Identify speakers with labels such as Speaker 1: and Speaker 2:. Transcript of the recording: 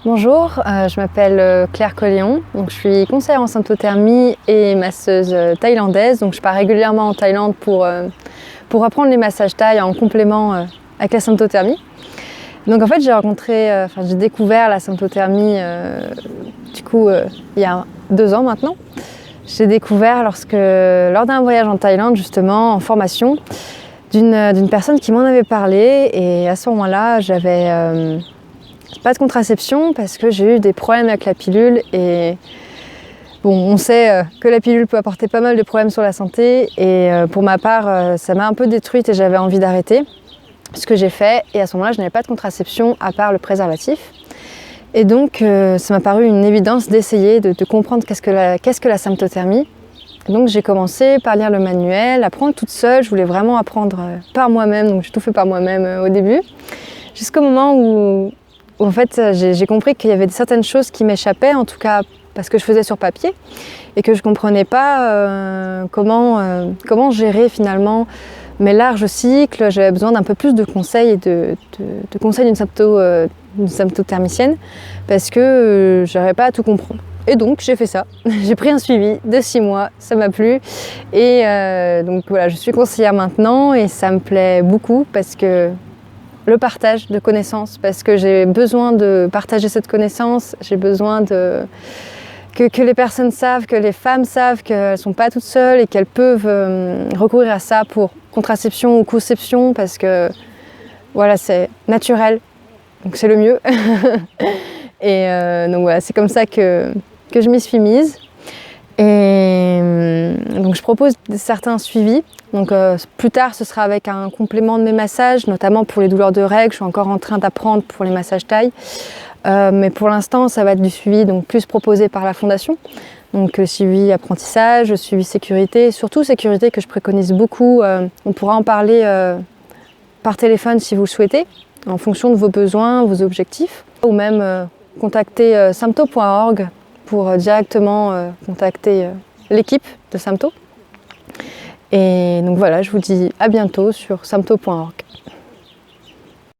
Speaker 1: Bonjour, je m'appelle Claire Colléon, donc je suis conseillère en symptothermie et masseuse thaïlandaise. Donc je pars régulièrement en Thaïlande pour apprendre les massages thaï en complément avec la symptothermie. Donc en fait j'ai découvert la symptothermie il y a 2 ans maintenant. J'ai découvert lors d'un voyage en Thaïlande justement en formation d'une personne qui m'en avait parlé, et à ce moment-là j'avais pas de contraception parce que j'ai eu des problèmes avec la pilule. Et bon, on sait que la pilule peut apporter pas mal de problèmes sur la santé, et pour ma part ça m'a un peu détruite et j'avais envie d'arrêter, ce que j'ai fait. Et à ce moment-là je n'avais pas de contraception à part le préservatif, et donc ça m'a paru une évidence d'essayer de comprendre qu'est-ce que la symptothermie. Et donc j'ai commencé par lire le manuel, apprendre toute seule. Je voulais vraiment apprendre par moi-même, donc j'ai tout fait par moi-même au début, jusqu'au moment où en fait j'ai compris qu'il y avait certaines choses qui m'échappaient, en tout cas parce que je faisais sur papier, et que je ne comprenais pas comment gérer finalement mes larges cycles. J'avais besoin d'un peu plus de conseils et de conseils d'une symptothermicienne, parce que je n'arrivais pas à tout comprendre. Et donc j'ai fait ça, j'ai pris un suivi de 6 mois, ça m'a plu, et donc voilà, je suis conseillère maintenant et ça me plaît beaucoup parce que le partage de connaissances, parce que j'ai besoin de partager cette connaissance. J'ai besoin que les personnes savent, que les femmes savent qu'elles ne sont pas toutes seules et qu'elles peuvent recourir à ça pour contraception ou conception, parce que voilà, c'est naturel, donc c'est le mieux. Et donc voilà, c'est comme ça que je m'y suis mise. Et donc je propose certains suivis. Donc plus tard ce sera avec un complément de mes massages, notamment pour les douleurs de règles. Je suis encore en train d'apprendre pour les massages thaï, mais pour l'instant ça va être du suivi donc plus proposé par la fondation. Donc suivi apprentissage, suivi sécurité, surtout sécurité que je préconise beaucoup. On pourra en parler par téléphone si vous le souhaitez, en fonction de vos besoins, vos objectifs, ou même contacter sympto.org pour directement contacter l'équipe de Sympto. Et donc voilà, je vous dis à bientôt sur sympto.org.